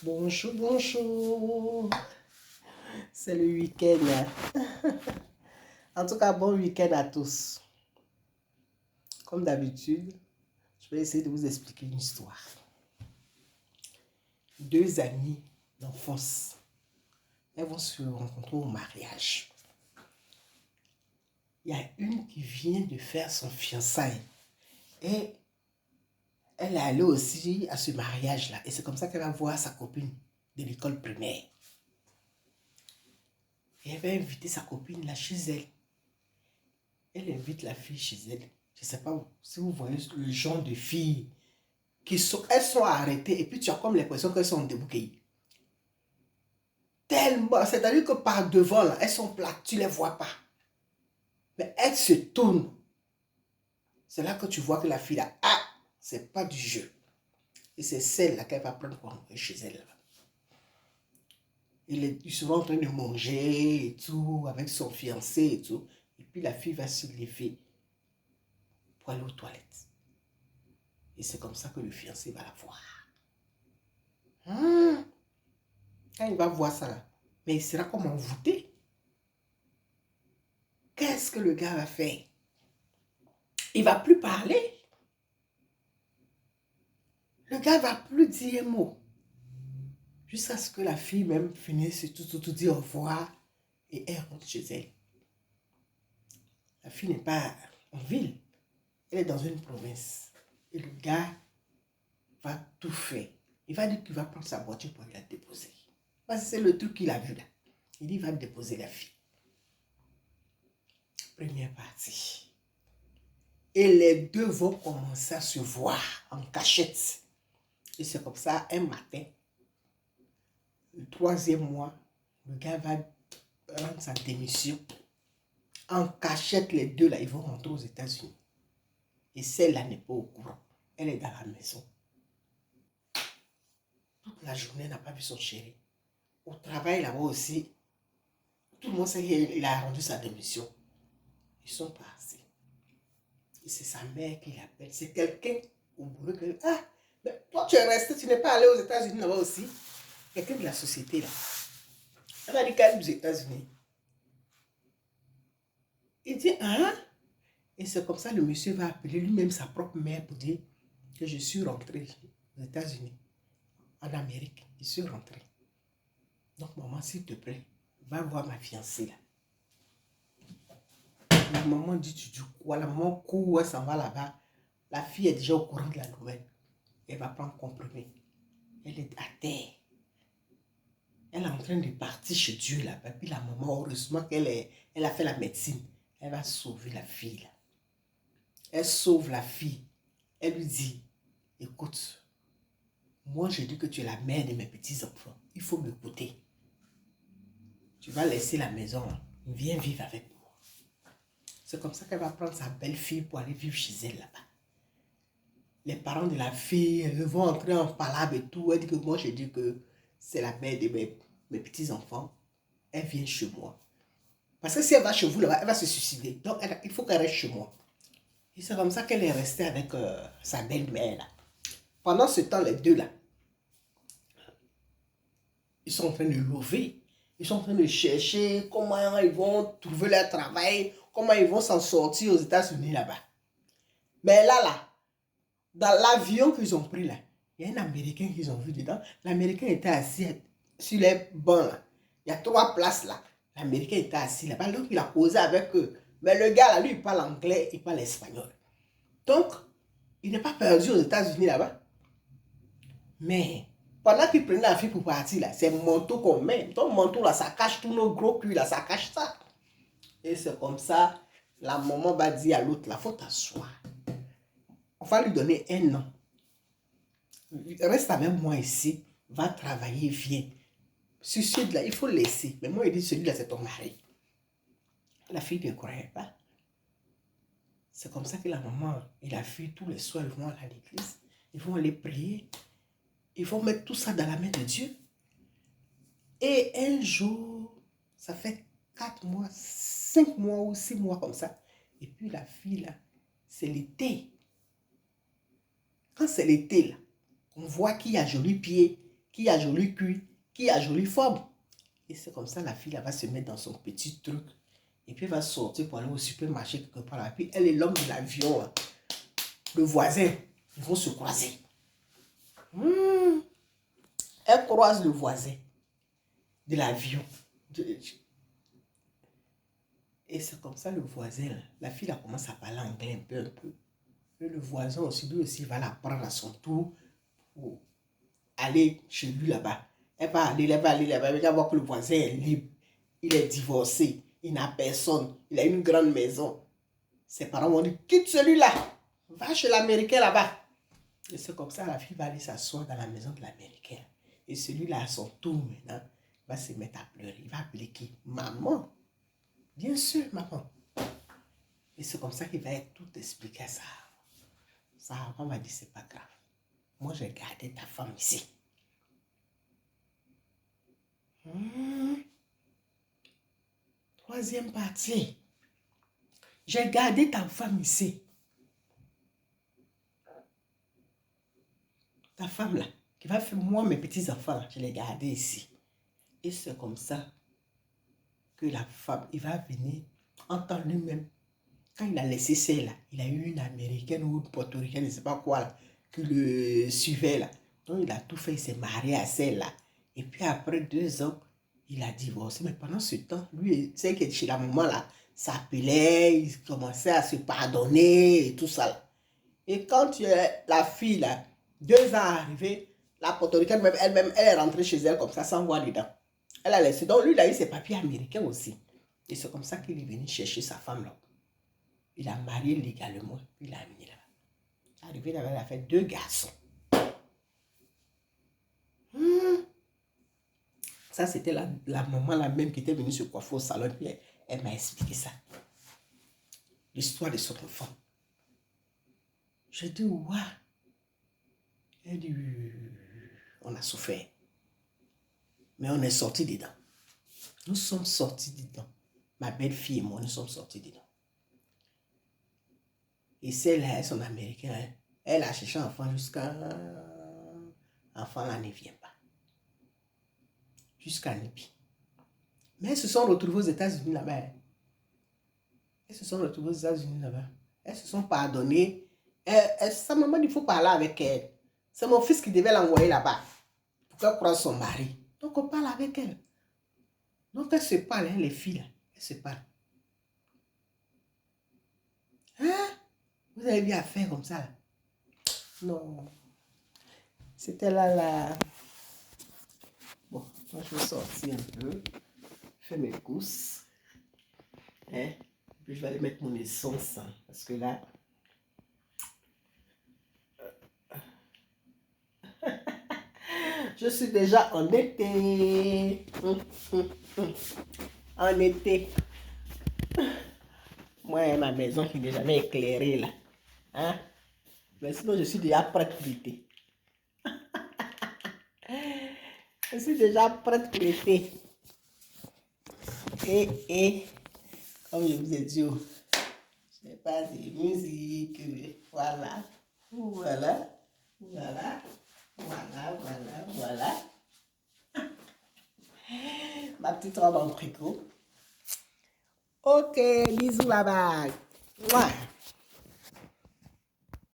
Bonjour, bonjour. C'est le week-end. En tout cas, bon week-end à tous. Comme d'habitude, je vais essayer de vous expliquer une histoire. Deux amies d'enfance, elles vont se rencontrer au mariage. Il y a une qui vient de faire son fiançailles et elle est allée aussi à ce mariage-là. Et c'est comme ça qu'elle va voir sa copine de l'école primaire. Et elle va inviter sa copine là chez elle. Elle invite la fille chez elle. Je ne sais pas si vous voyez le genre de filles elles sont arrêtées et puis tu as comme l'impression qu'elles sont débouquées. Tellement, c'est-à-dire que par devant, là, elles sont plates, tu ne les vois pas. Mais elles se tournent. C'est là que tu vois que la fille là, c'est pas du jeu. Et c'est celle-là qu'elle va prendre pour rentrer chez elle. Ils seront en train de manger et tout, avec son fiancé et tout. Et puis la fille va se lever pour aller aux toilettes. Et c'est comme ça que le fiancé va la voir. Quand il va voir ça là, mais il sera comme envoûté. Qu'est-ce que le gars va faire? Il ne va plus parler. Le gars ne va plus dire un mot. Jusqu'à ce que la fille même finisse tout dire au revoir et elle rentre chez elle. La fille n'est pas en ville. Elle est dans une province. Et le gars va tout faire. Il va dire qu'il va prendre sa voiture pour aller la déposer. Parce que c'est le truc qu'il a vu là. Il dit qu'il va déposer la fille. Première partie. Et les deux vont commencer à se voir en cachette. Et c'est comme ça, un matin, le troisième mois, le gars va rendre sa démission. En cachette, les deux là, ils vont rentrer aux États-Unis. Et celle-là n'est pas au courant. Elle est dans la maison. Toute la journée, elle n'a pas vu son chéri. Au travail là-bas aussi, tout le monde sait qu'il a rendu sa démission. Ils sont partis. Et c'est sa mère qui l'appelle. C'est quelqu'un au boulot qui dit, mais toi tu es resté, tu n'es pas allé aux États-Unis là-bas aussi. Quelqu'un de la société là. Elle m'a dit qu'elle est aux États-Unis. Il dit, Et c'est comme ça le monsieur va appeler lui-même sa propre mère pour dire que je suis rentré aux États-Unis, en Amérique. Je suis rentré. Donc maman, s'il te plaît, va voir ma fiancée là. La maman dit, tu dis quoi? La maman court, elle s'en va là-bas. La fille est déjà au courant de la nouvelle. Elle va prendre comprimé. Elle est à terre. Elle est en train de partir chez Dieu là-bas. Puis la maman, heureusement elle a fait la médecine. Elle va sauver la fille là. Elle sauve la fille. Elle lui dit, écoute, moi je dis que tu es la mère de mes petits-enfants. Il faut m'écouter. Tu vas laisser la maison. Viens vivre avec moi. C'est comme ça qu'elle va prendre sa belle-fille pour aller vivre chez elle là-bas. Les parents de la fille, elles vont entrer en palabre et tout. Elle dit que moi je dis que c'est la mère de mes petits-enfants. Elle vient chez moi. Parce que si elle va chez vous là-bas, elle va se suicider. Donc il faut qu'elle reste chez moi. Et c'est comme ça qu'elle est restée avec sa belle-mère là. Pendant ce temps, les deux là, ils sont en train de lever. Ils sont en train de chercher comment ils vont trouver leur travail, comment ils vont s'en sortir aux États-Unis là-bas. Mais là, dans l'avion qu'ils ont pris là, il y a un Américain qu'ils ont vu dedans. L'Américain était assis sur les bancs là. Il y a 3 places là. L'Américain était assis là-bas. Donc il a causé avec eux. Mais le gars là, lui, il parle anglais, il parle espagnol. Donc, il n'est pas perdu aux États-Unis là-bas. Mais pendant qu'il prenait la fille pour partir là, c'est manteau qu'on met. Ton manteau là, ça cache tous nos gros culs là, ça cache ça. Et c'est comme ça, la maman va dire à l'autre, là, faut t'asseoir. On va lui donner 1 an. Reste avec moi ici, va travailler, viens. Celui-là, il faut laisser. Mais moi, il dit, celui-là, c'est ton mari. La fille ne croyait pas. C'est comme ça que la maman et la fille, tous les soirs, ils vont à l'église. Ils vont aller prier. Ils vont mettre tout ça dans la main de Dieu. Et un jour, ça fait 4 mois, 5 mois ou 6 mois comme ça. Et puis la fille, là, c'est l'été. Quand c'est l'été, là, on voit qu'il y a joli pied, qui a joli cul, qui a jolie forme. Et c'est comme ça, la fille, elle va se mettre dans son petit truc. Et puis, elle va sortir pour aller au supermarché quelque part là. Et puis, elle est l'homme de l'avion, là. Le voisin, ils vont se croiser. Elle croise le voisin de l'avion. Et c'est comme ça, le voisin, là, la fille, elle commence à parler anglais un peu. Et le voisin aussi, lui aussi, va la prendre à son tour pour aller chez lui là-bas. Elle va aller là-bas, elle va voir que le voisin est libre. Il est divorcé, il n'a personne, il a une grande maison. Ses parents vont dire, quitte celui-là, va chez l'Américain là-bas. Et c'est comme ça, la fille va aller s'asseoir dans la maison de l'Américain. Et celui-là, à son tour maintenant, va se mettre à pleurer. Il va appeler qui? Maman. Bien sûr, maman. Et c'est comme ça qu'il va tout expliquer à ça. Ça, on va dire, c'est pas grave. Moi, j'ai gardé ta femme ici. Troisième partie. J'ai gardé ta femme ici. Ta femme là, qui va faire moi, mes petits-enfants là, je l'ai gardé ici. Et c'est comme ça que la femme, il va venir en temps lui-même. Quand il a laissé celle là, il a eu une américaine ou une portoricaine, je ne sais pas quoi là, qui le suivait là. Donc il a tout fait, il s'est marié à celle là. Et puis après 2 ans, il a divorcé. Mais pendant ce temps, lui, c'est que chez la maman là, s'appelait, il commençait à se pardonner et tout ça là. Et quand la fille là, 2 ans arrivés, la portoricaine même, elle-même, elle est rentrée chez elle comme ça, sans voir dedans. Elle a laissé. Donc lui, il a eu ses papiers américains aussi. Et c'est comme ça qu'il est venu chercher sa femme là. Il a marié légalement, puis il l'a amené là-bas. Arrivé là-bas, il a fait 2 garçons. Ça, c'était la maman là même qui était venue se coiffer au salon, puis elle m'a expliqué ça. L'histoire de son enfant. J'ai dit, waouh. Elle dit, on a souffert. Mais on est sortis dedans. Nous sommes sortis dedans. Ma belle-fille et moi, nous sommes sortis dedans. Et celle-là, elles sont américaines. Elle a cherché un enfant jusqu'à... Enfant là ne vient pas. Jusqu'à Nipi. Mais elles se sont retrouvées aux États-Unis là-bas. Elles se sont retrouvées aux États-Unis là-bas. Elles se sont pardonnées. Sa maman, il faut parler avec elle. C'est mon fils qui devait l'envoyer là-bas. Pour qu'elle croise son mari. Donc on parle avec elle. Donc elles se parlent, hein, les filles là. Elles se parlent. Hein? Vous avez vu à faire comme ça là? Non. C'était là. Bon, moi je vais sortir un peu. Faire mes courses. Hein? Puis je vais aller mettre mon essence. Hein, parce que là... Je suis déjà en été. En été. Moi, ma maison qui n'est jamais éclairée là. Hein? Mais sinon, je suis déjà prête pour l'été. Je suis déjà prête pour l'été. Et, comme je vous ai dit, je n'ai pas de musique. Voilà. Voilà. Voilà. Voilà, voilà, voilà. Ma petite robe en tricot. Ok, bisous là-bas.